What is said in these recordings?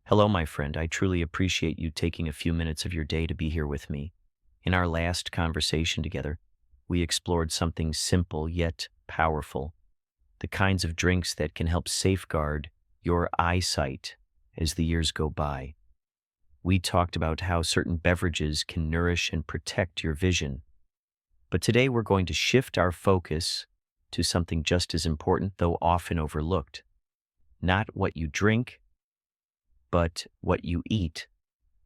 Hello, my friend. I truly appreciate you taking a few minutes of your day to be here with me. In our last conversation together, we explored something simple yet powerful, the kinds of drinks that can help safeguard your eyesight as the years go by. We talked about how certain beverages can nourish and protect your vision. But today we're going to shift our focus to something just as important, though often overlooked. Not what you drink, but what you eat.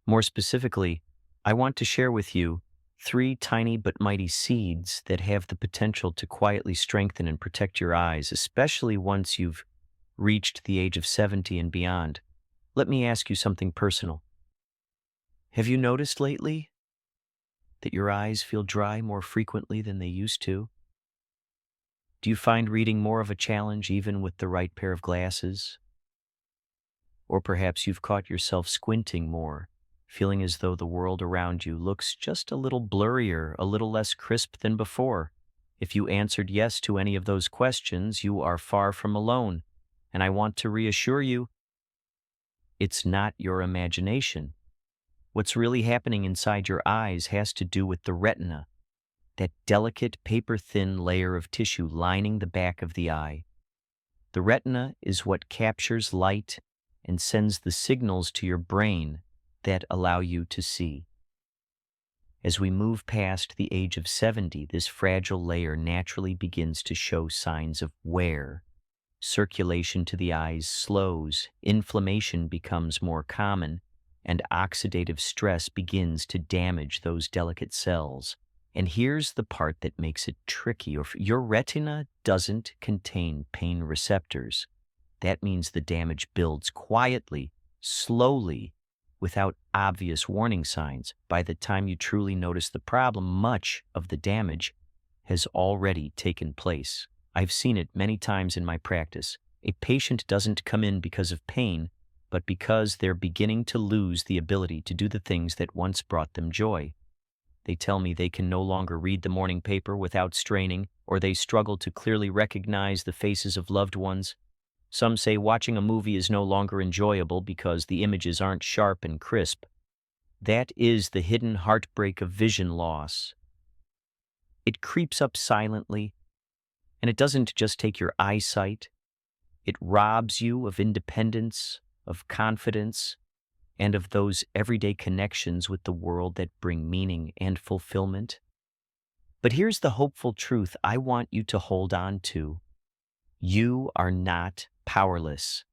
More specifically, I want to share with you three tiny but mighty seeds that have the potential to quietly strengthen and protect your eyes, especially once you've reached the age of 70 and beyond. Let me ask you something personal. Have you noticed lately that your eyes feel dry more frequently than they used to? Do you find reading more of a challenge even with the right pair of glasses? Or perhaps you've caught yourself squinting more, feeling as though the world around you looks just a little blurrier, a little less crisp than before. If you answered yes to any of those questions, you are far from alone. And I want to reassure you, it's not your imagination. What's really happening inside your eyes has to do with the retina, that delicate paper-thin layer of tissue lining the back of the eye. The retina is what captures light and sends the signals to your brain that allow you to see. As we move past the age of 70, this fragile layer naturally begins to show signs of wear. Circulation to the eyes slows, inflammation becomes more common, and oxidative stress begins to damage those delicate cells. And here's the part that makes it tricky. Your retina doesn't contain pain receptors. That means the damage builds quietly, slowly, without obvious warning signs. By the time you truly notice the problem, much of the damage has already taken place. I've seen it many times in my practice. A patient doesn't come in because of pain, but because they're beginning to lose the ability to do the things that once brought them joy. They tell me they can no longer read the morning paper without straining, or they struggle to clearly recognize the faces of loved ones. Some say watching a movie is no longer enjoyable because the images aren't sharp and crisp. That is the hidden heartbreak of vision loss. It creeps up silently, and it doesn't just take your eyesight. It robs you of independence, of confidence, and of those everyday connections with the world that bring meaning and fulfillment. But here's the hopeful truth I want you to hold on to. You are not powerless.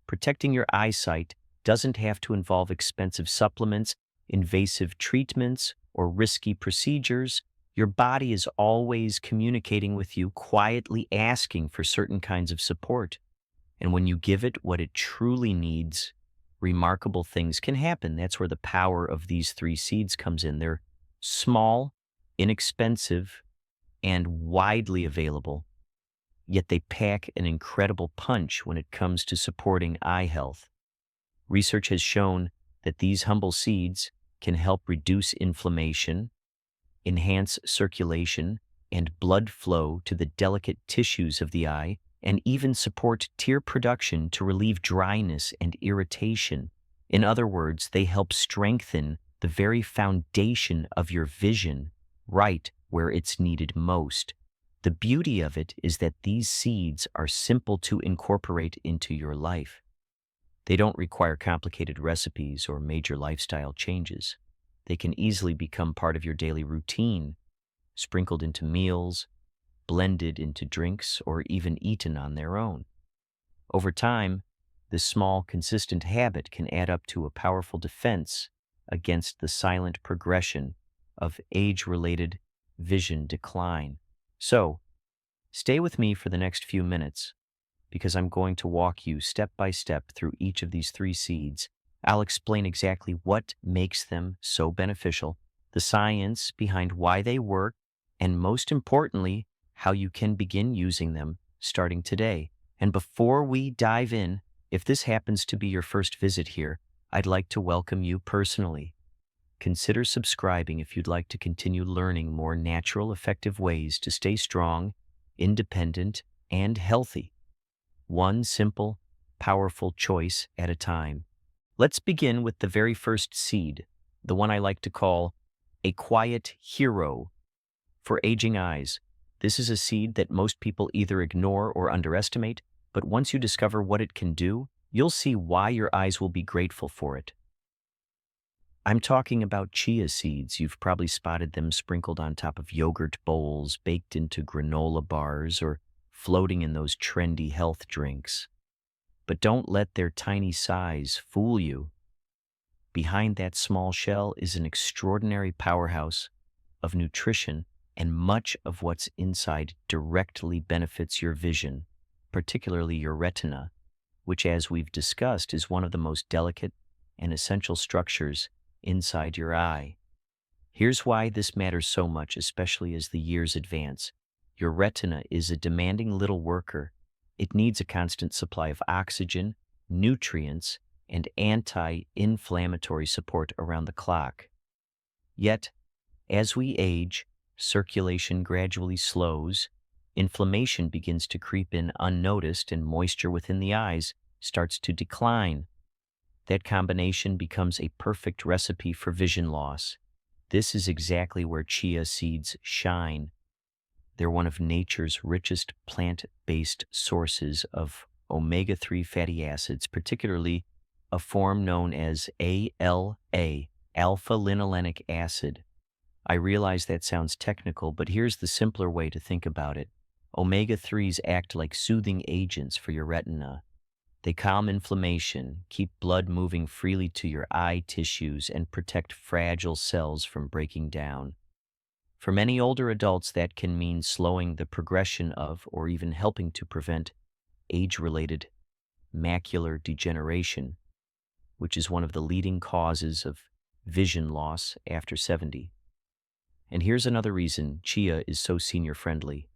Protecting your eyesight doesn't have to involve expensive supplements, invasive treatments, or risky procedures. Your body is always communicating with you, quietly asking for certain kinds of support. And when you give it what it truly needs, remarkable things can happen. That's where the power of these three seeds comes in. They're small, inexpensive, and widely available, yet they pack an incredible punch when it comes to supporting eye health. Research has shown that these humble seeds can help reduce inflammation, enhance circulation and blood flow to the delicate tissues of the eye, and even support tear production to relieve dryness and irritation. In other words, they help strengthen the very foundation of your vision, right where it's needed most. The beauty of it is that these seeds are simple to incorporate into your life. They don't require complicated recipes or major lifestyle changes. They can easily become part of your daily routine, sprinkled into meals, blended into drinks, or even eaten on their own. Over time, this small, consistent habit can add up to a powerful defense against the silent progression of age-related vision decline. So, stay with me for the next few minutes, because I'm going to walk you step by step through each of these three seeds. I'll explain exactly what makes them so beneficial, the science behind why they work, and most importantly, how you can begin using them starting today. And before we dive in, if this happens to be your first visit here, I'd like to welcome you personally. Consider subscribing if you'd like to continue learning more natural, effective ways to stay strong, independent, and healthy. One simple, powerful choice at a time. Let's begin with the very first seed, the one I like to call a quiet hero for aging eyes. This is a seed that most people either ignore or underestimate, but once you discover what it can do, you'll see why your eyes will be grateful for it. I'm talking about chia seeds. You've probably spotted them sprinkled on top of yogurt bowls, baked into granola bars, or floating in those trendy health drinks. But don't let their tiny size fool you. Behind that small shell is an extraordinary powerhouse of nutrition, and much of what's inside directly benefits your vision, particularly your retina, which, as we've discussed, is one of the most delicate and essential structures inside your eye. Here's why this matters so much, especially as the years advance. Your retina is a demanding little worker. It needs a constant supply of oxygen, nutrients, and anti-inflammatory support around the clock. Yet, as we age, circulation gradually slows, inflammation begins to creep in unnoticed, and moisture within the eyes starts to decline. That combination becomes a perfect recipe for vision loss. This is exactly where chia seeds shine. They're one of nature's richest plant-based sources of omega-3 fatty acids, particularly a form known as ALA, alpha-linolenic acid. I realize that sounds technical, but here's the simpler way to think about it. Omega-3s act like soothing agents for your retina. They calm inflammation, keep blood moving freely to your eye tissues, and protect fragile cells from breaking down. For many older adults, that can mean slowing the progression of, or even helping to prevent, age-related macular degeneration, which is one of the leading causes of vision loss after 70. And here's another reason chia is so senior-friendly.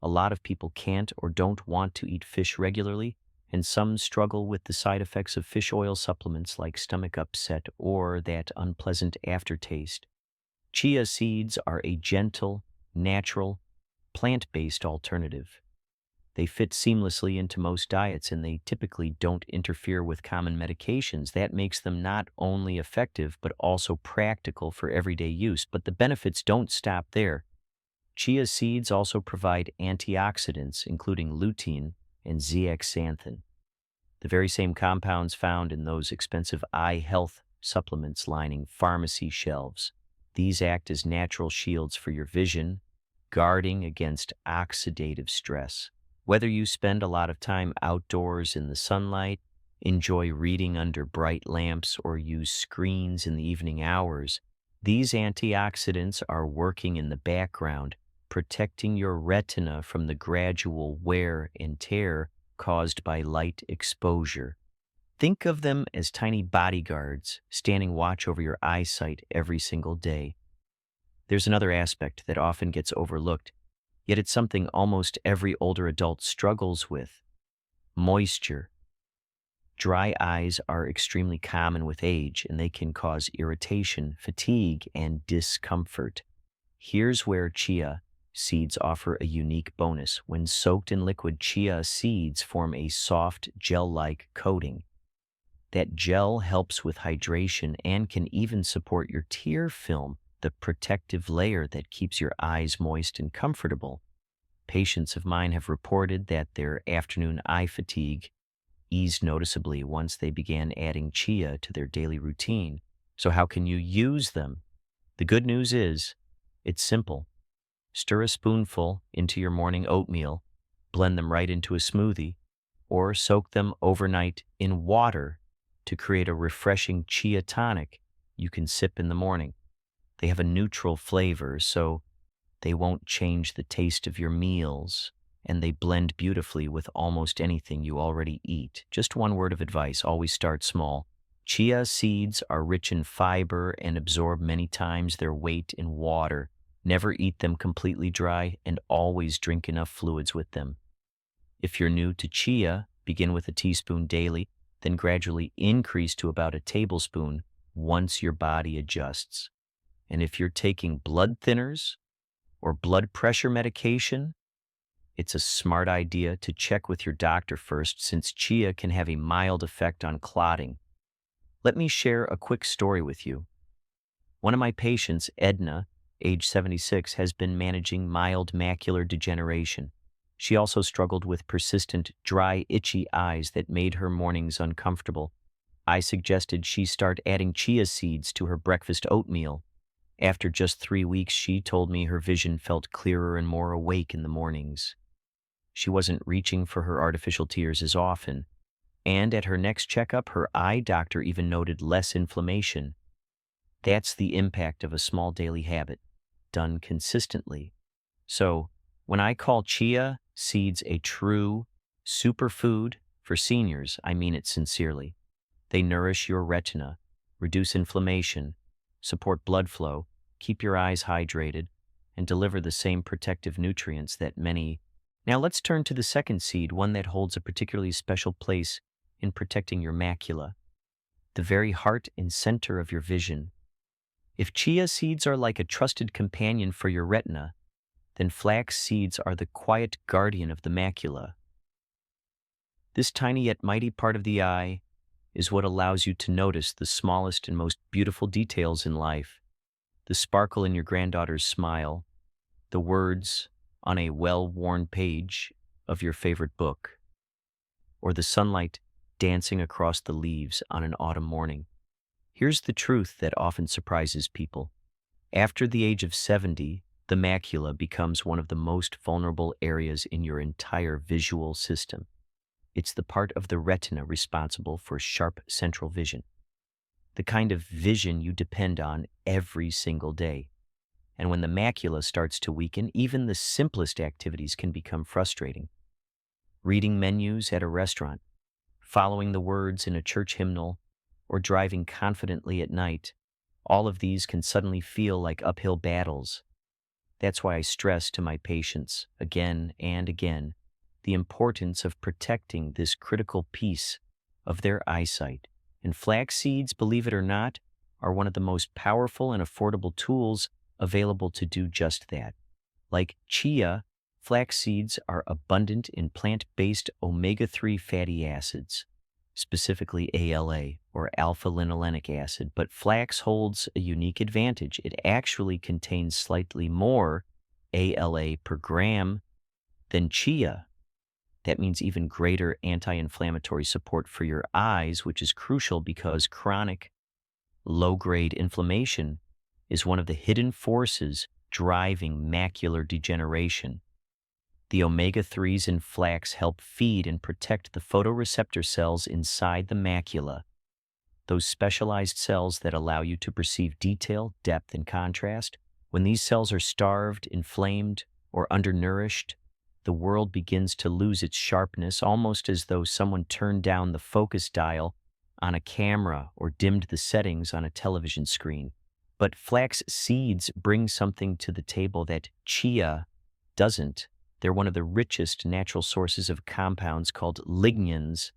A lot of people can't or don't want to eat fish regularly, and some struggle with the side effects of fish oil supplements like stomach upset or that unpleasant aftertaste. Chia seeds are a gentle, natural, plant-based alternative. They fit seamlessly into most diets, and they typically don't interfere with common medications. That makes them not only effective, but also practical for everyday use. But the benefits don't stop there. Chia seeds also provide antioxidants, including lutein and zeaxanthin, the very same compounds found in those expensive eye health supplements lining pharmacy shelves. These act as natural shields for your vision, guarding against oxidative stress. Whether you spend a lot of time outdoors in the sunlight, enjoy reading under bright lamps, or use screens in the evening hours, these antioxidants are working in the background, protecting your retina from the gradual wear and tear caused by light exposure. Think of them as tiny bodyguards standing watch over your eyesight every single day. There's another aspect that often gets overlooked, yet it's something almost every older adult struggles with: moisture. Dry eyes are extremely common with age, and they can cause irritation, fatigue, and discomfort. Here's where chia seeds offer a unique bonus. When soaked in liquid, chia seeds form a soft, gel-like coating. That gel helps with hydration and can even support your tear film, the protective layer that keeps your eyes moist and comfortable. Patients of mine have reported that their afternoon eye fatigue eased noticeably once they began adding chia to their daily routine. So how can you use them? The good news is, it's simple. Stir a spoonful into your morning oatmeal, blend them right into a smoothie, or soak them overnight in water to create a refreshing chia tonic you can sip in the morning. They have a neutral flavor, so they won't change the taste of your meals, and they blend beautifully with almost anything you already eat. Just one word of advice: always start small. Chia seeds are rich in fiber and absorb many times their weight in water. Never eat them completely dry, and always drink enough fluids with them. If you're new to chia, begin with a teaspoon daily, then gradually increase to about a tablespoon once your body adjusts. And if you're taking blood thinners or blood pressure medication, it's a smart idea to check with your doctor first, since chia can have a mild effect on clotting. Let me share a quick story with you. One of my patients, Edna, age 76, has been managing mild macular degeneration. She also struggled with persistent, dry, itchy eyes that made her mornings uncomfortable. I suggested she start adding chia seeds to her breakfast oatmeal. After just 3 weeks, she told me her vision felt clearer and more awake in the mornings. She wasn't reaching for her artificial tears as often, and at her next checkup, her eye doctor even noted less inflammation. That's the impact of a small daily habit, done consistently. So, when I call chia seeds a true superfood for seniors, I mean it sincerely. They nourish your retina, reduce inflammation, support blood flow, keep your eyes hydrated, and deliver the same protective nutrients that many. Now let's turn to the second seed, one that holds a particularly special place in protecting your macula, the very heart and center of your vision. If chia seeds are like a trusted companion for your retina, then flax seeds are the quiet guardian of the macula. This tiny yet mighty part of the eye is what allows you to notice the smallest and most beautiful details in life. The sparkle in your granddaughter's smile, the words on a well-worn page of your favorite book, or the sunlight dancing across the leaves on an autumn morning. Here's the truth that often surprises people. After the age of 70, the macula becomes one of the most vulnerable areas in your entire visual system. It's the part of the retina responsible for sharp central vision, the kind of vision you depend on every single day. And when the macula starts to weaken, even the simplest activities can become frustrating. Reading menus at a restaurant, following the words in a church hymnal, or driving confidently at night, all of these can suddenly feel like uphill battles. That's why I stress to my patients again and again the importance of protecting this critical piece of their eyesight. And flax seeds, believe it or not, are one of the most powerful and affordable tools available to do just that. Like chia, flax seeds are abundant in plant-based omega-3 fatty acids, specifically ALA, or alpha-linolenic acid, but flax holds a unique advantage. It actually contains slightly more ALA per gram than chia. That means even greater anti-inflammatory support for your eyes, which is crucial because chronic, low-grade inflammation is one of the hidden forces driving macular degeneration. The omega-3s in flax help feed and protect the photoreceptor cells inside the macula, those specialized cells that allow you to perceive detail, depth, and contrast. When these cells are starved, inflamed, or undernourished, the world begins to lose its sharpness, almost as though someone turned down the focus dial on a camera or dimmed the settings on a television screen. But flax seeds bring something to the table that chia doesn't. They're one of the richest natural sources of compounds called lignans.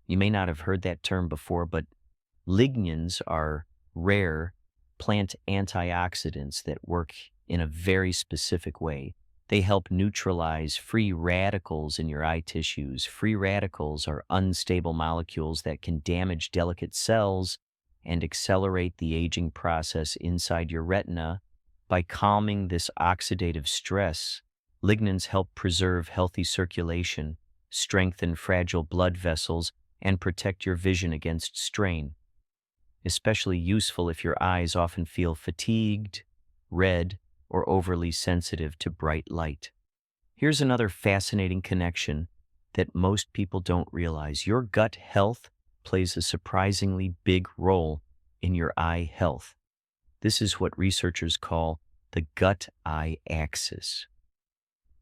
You may not have heard that term before, but lignans are rare plant antioxidants that work in a very specific way. They help neutralize free radicals in your eye tissues. Free radicals are unstable molecules that can damage delicate cells and accelerate the aging process inside your retina. By calming this oxidative stress, lignans help preserve healthy circulation, strengthen fragile blood vessels, and protect your vision against strain. Especially useful if your eyes often feel fatigued, red, or overly sensitive to bright light. Here's another fascinating connection that most people don't realize. Your gut health plays a surprisingly big role in your eye health. This is what researchers call the gut-eye axis.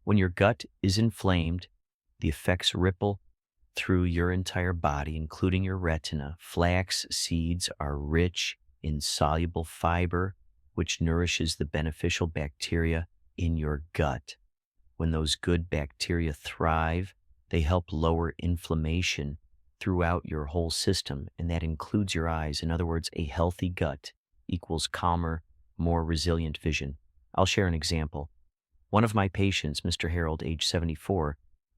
When your gut is inflamed, the effects ripple through your entire body, including your retina. Flax seeds are rich in soluble fiber, which nourishes the beneficial bacteria in your gut. When those good bacteria thrive, they help lower inflammation throughout your whole system, and that includes your eyes. In other words, a healthy gut equals calmer, more resilient vision. I'll share an example. One of my patients, Mr. Harold, age 74,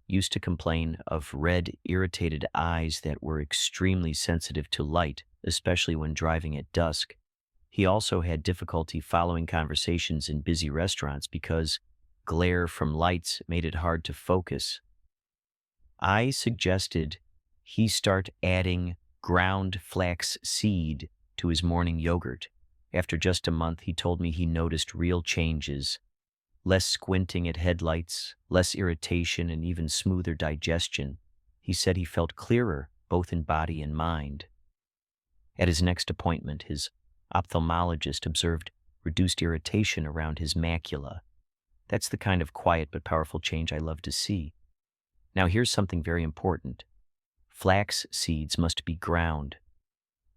used to complain of red, irritated eyes that were extremely sensitive to light, especially when driving at dusk. He also had difficulty following conversations in busy restaurants because glare from lights made it hard to focus. I suggested he start adding ground flax seed to his morning yogurt. After just a month, he told me he noticed real changes: less squinting at headlights, less irritation, and even smoother digestion. He said he felt clearer, both in body and mind. At his next appointment, his ophthalmologist observed reduced irritation around his macula. That's the kind of quiet but powerful change I love to see. Now here's something very important. Flax seeds must be ground.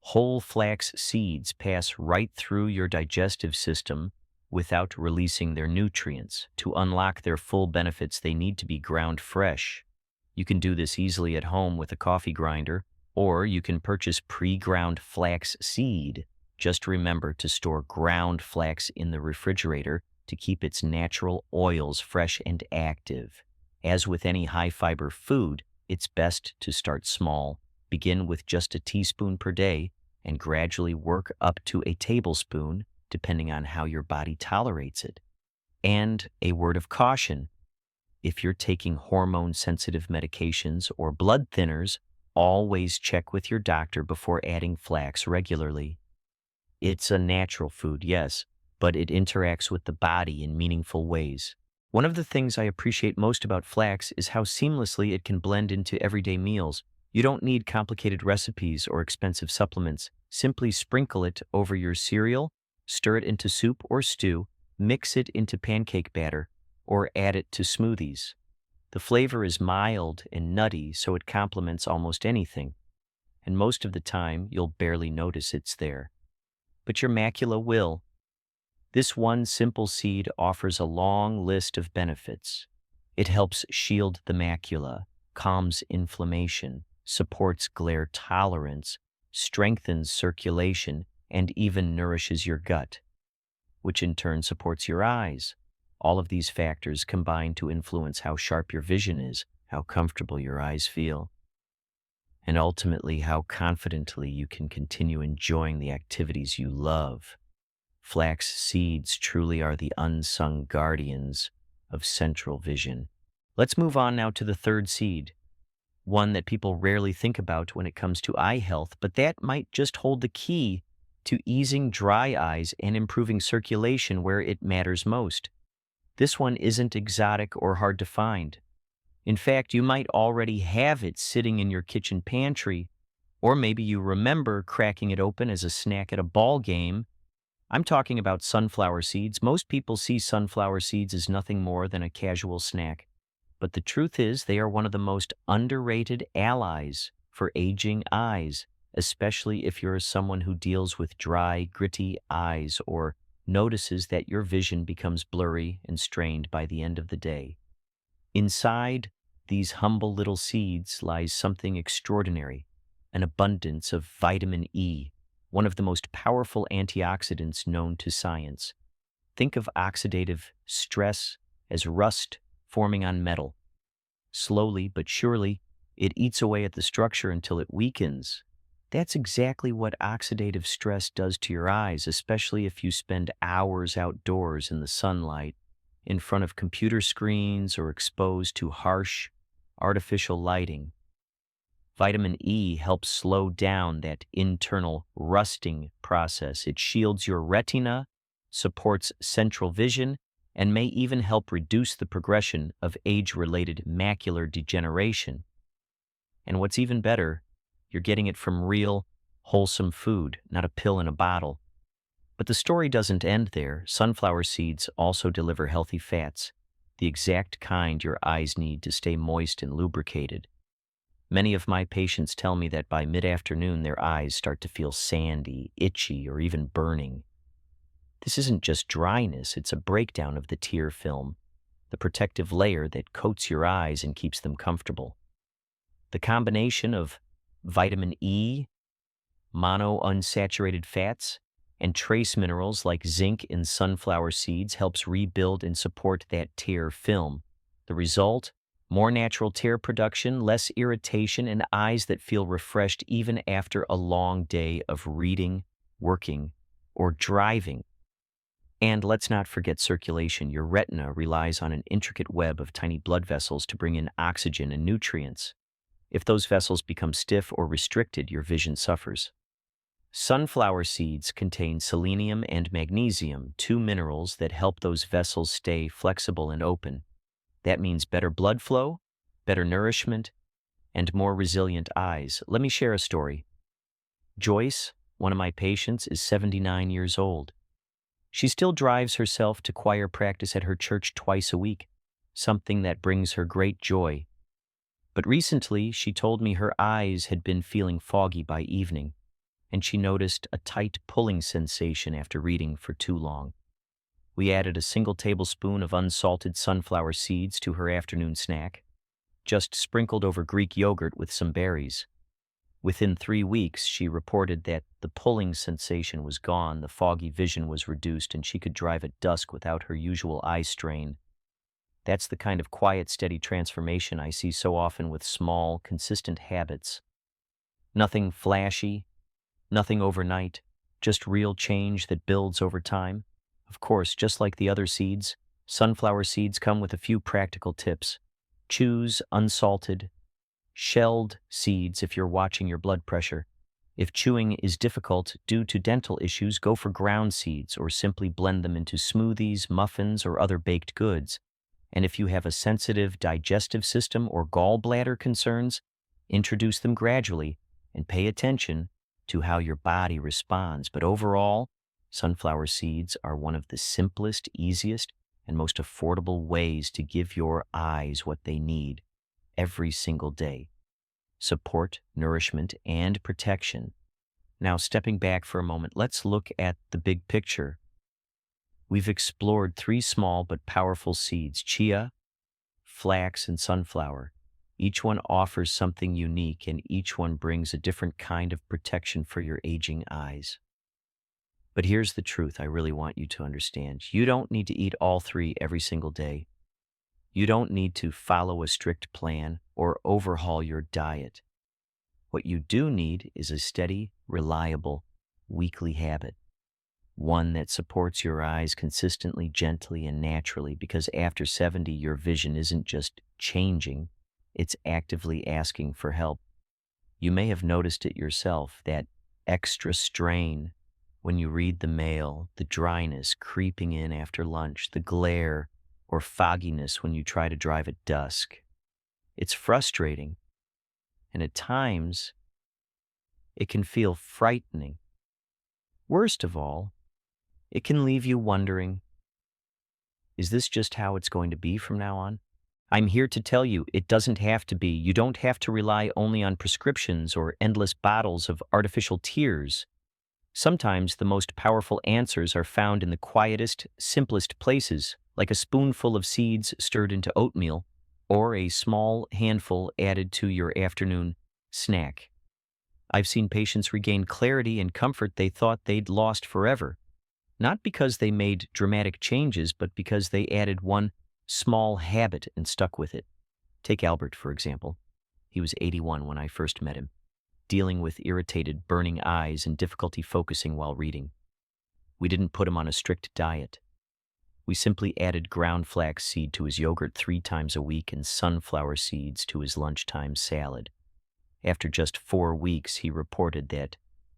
Whole flax seeds pass right through your digestive system without releasing their nutrients. To unlock their full benefits, they need to be ground fresh. You can do this easily at home with a coffee grinder, or you can purchase pre-ground flax seed. Just remember to store ground flax in the refrigerator to keep its natural oils fresh and active. As with any high-fiber food, it's best to start small. Begin with just a teaspoon per day and gradually work up to a tablespoon, depending on how your body tolerates it. And a word of caution: if you're taking hormone-sensitive medications or blood thinners, always check with your doctor before adding flax regularly. It's a natural food, yes, but it interacts with the body in meaningful ways. One of the things I appreciate most about flax is how seamlessly it can blend into everyday meals. You don't need complicated recipes or expensive supplements. Simply sprinkle it over your cereal, stir it into soup or stew, mix it into pancake batter, or add it to smoothies. The flavor is mild and nutty, so it complements almost anything. And most of the time, you'll barely notice it's there. But your macula will. This one simple seed offers a long list of benefits. It helps shield the macula, calms inflammation, supports glare tolerance, strengthens circulation, and even nourishes your gut, which in turn supports your eyes. All of these factors combine to influence how sharp your vision is, how comfortable your eyes feel, and ultimately how confidently you can continue enjoying the activities you love. Flax seeds truly are the unsung guardians of central vision. Let's move on now to the third seed, one that people rarely think about when it comes to eye health, but that might just hold the key to easing dry eyes and improving circulation where it matters most. This one isn't exotic or hard to find. In fact, you might already have it sitting in your kitchen pantry, or maybe you remember cracking it open as a snack at a ball game. I'm talking about sunflower seeds. Most people see sunflower seeds as nothing more than a casual snack, but the truth is they are one of the most underrated allies for aging eyes, especially if you're someone who deals with dry, gritty eyes or notices that your vision becomes blurry and strained by the end of the day. Inside these humble little seeds lies something extraordinary: an abundance of vitamin E, one of the most powerful antioxidants known to science. Think of oxidative stress as rust forming on metal. Slowly but surely, it eats away at the structure until it weakens. That's exactly what oxidative stress does to your eyes, especially if you spend hours outdoors in the sunlight, in front of computer screens, or exposed to harsh, artificial lighting. Vitamin E helps slow down that internal rusting process. It shields your retina, supports central vision, and may even help reduce the progression of age-related macular degeneration. And what's even better, you're getting it from real, wholesome food, not a pill in a bottle. But the story doesn't end there. Sunflower seeds also deliver healthy fats, the exact kind your eyes need to stay moist and lubricated. Many of my patients tell me that by mid-afternoon their eyes start to feel sandy, itchy, or even burning. This isn't just dryness, it's a breakdown of the tear film, the protective layer that coats your eyes and keeps them comfortable. The combination of vitamin E, monounsaturated fats, and trace minerals like zinc in sunflower seeds helps rebuild and support that tear film. The result? More natural tear production, less irritation, and eyes that feel refreshed even after a long day of reading, working, or driving. And let's not forget circulation. Your retina relies on an intricate web of tiny blood vessels to bring in oxygen and nutrients. If those vessels become stiff or restricted, your vision suffers. Sunflower seeds contain selenium and magnesium, two minerals that help those vessels stay flexible and open. That means better blood flow, better nourishment, and more resilient eyes. Let me share a story. Joyce, one of my patients, is 79 years old. She still drives herself to choir practice at her church twice a week, something that brings her great joy. But recently, she told me her eyes had been feeling foggy by evening, and she noticed a tight pulling sensation after reading for too long. We added a single tablespoon of unsalted sunflower seeds to her afternoon snack, just sprinkled over Greek yogurt with some berries. Within 3 weeks, she reported that the pulling sensation was gone, the foggy vision was reduced, and she could drive at dusk without her usual eye strain. That's the kind of quiet, steady transformation I see so often with small, consistent habits. Nothing flashy, nothing overnight, just real change that builds over time. Of course, just like the other seeds, sunflower seeds come with a few practical tips. Choose unsalted, shelled seeds if you're watching your blood pressure. If chewing is difficult due to dental issues, go for ground seeds or simply blend them into smoothies, muffins, or other baked goods. And if you have a sensitive digestive system or gallbladder concerns, introduce them gradually and pay attention to how your body responds. But overall, sunflower seeds are one of the simplest, easiest, and most affordable ways to give your eyes what they need every single day: support, nourishment, and protection. Now, stepping back for a moment, let's look at the big picture. We've explored 3 small but powerful seeds: chia, flax, and sunflower. Each one offers something unique, and each one brings a different kind of protection for your aging eyes. But here's the truth I really want you to understand. You don't need to eat all 3 every single day. You don't need to follow a strict plan or overhaul your diet. What you do need is a steady, reliable, weekly habit. One that supports your eyes consistently, gently, and naturally, because after 70, your vision isn't just changing, it's actively asking for help. You may have noticed it yourself, that extra strain when you read the mail, the dryness creeping in after lunch, the glare or fogginess when you try to drive at dusk. It's frustrating, and at times, it can feel frightening. Worst of all, it can leave you wondering, is this just how it's going to be from now on? I'm here to tell you it doesn't have to be. You don't have to rely only on prescriptions or endless bottles of artificial tears. Sometimes the most powerful answers are found in the quietest, simplest places, like a spoonful of seeds stirred into oatmeal, or a small handful added to your afternoon snack. I've seen patients regain clarity and comfort they thought they'd lost forever, not because they made dramatic changes, but because they added one small habit and stuck with it. Take Albert, for example. He was 81 when I first met him, dealing with irritated, burning eyes and difficulty focusing while reading. We didn't put him on a strict diet. We simply added ground flax seed to his yogurt 3 times a week and sunflower seeds to his lunchtime salad. After just 4 weeks, he reported that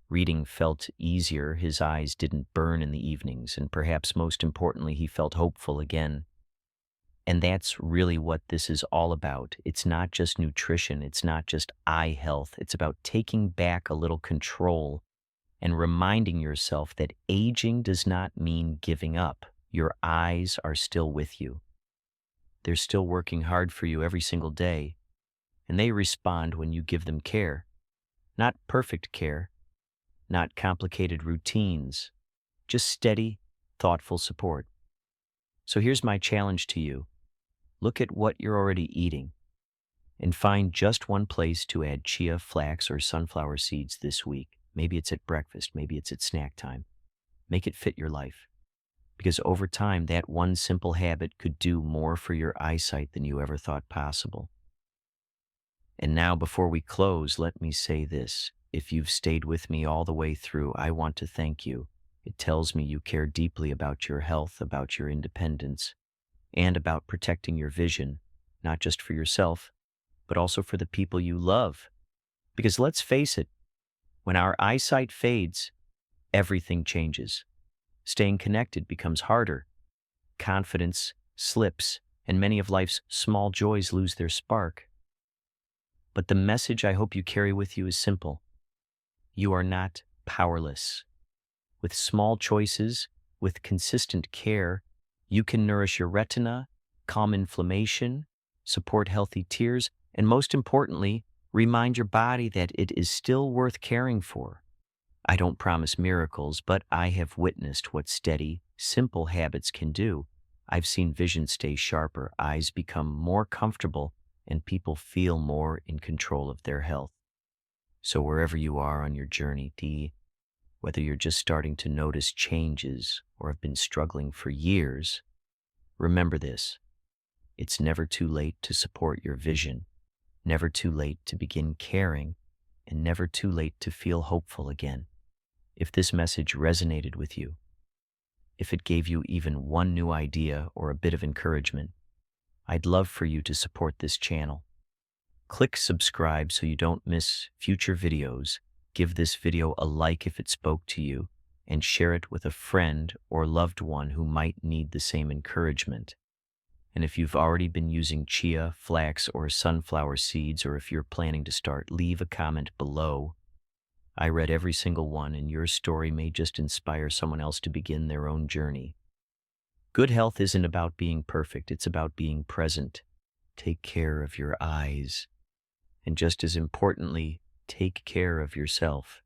reading felt easier, his eyes didn't burn in the evenings, and perhaps most importantly, he felt hopeful again. And that's really what this is all about. It's not just nutrition, it's not just eye health, it's about taking back a little control and reminding yourself that aging does not mean giving up. Your eyes are still with you. They're still working hard for you every single day, and they respond when you give them care. Not perfect care, not complicated routines, just steady, thoughtful support. So here's my challenge to you. Look at what you're already eating and find just one place to add chia, flax, or sunflower seeds this week. Maybe it's at breakfast, maybe it's at snack time. Make it fit your life. because over time, that one simple habit could do more for your eyesight than you ever thought possible. And now, before we close, let me say this. If you've stayed with me all the way through, I want to thank you. It tells me you care deeply about your health, about your independence, and about protecting your vision, not just for yourself, but also for the people you love. Because let's face it, when our eyesight fades, everything changes. Staying connected becomes harder. Confidence slips, and many of life's small joys lose their spark. But the message I hope you carry with you is simple. You are not powerless. With small choices, with consistent care, you can nourish your retina, calm inflammation, support healthy tears, and most importantly, remind your body that it is still worth caring for. I don't promise miracles, but I have witnessed what steady, simple habits can do. I've seen vision stay sharper, eyes become more comfortable, and people feel more in control of their health. So wherever you are on your journey, whether you're just starting to notice changes or have been struggling for years, remember this. It's never too late to support your vision, never too late to begin caring, and never too late to feel hopeful again. If this message resonated with you, if it gave you even one new idea or a bit of encouragement, I'd love for you to support this channel. Click subscribe so you don't miss future videos. Give this video a like if it spoke to you, and share it with a friend or loved one who might need the same encouragement. And if you've already been using chia, flax, or sunflower seeds, or if you're planning to start, leave a comment below. I read every single one, and your story may just inspire someone else to begin their own journey. Good health isn't about being perfect, it's about being present. Take care of your eyes. And just as importantly, take care of yourself.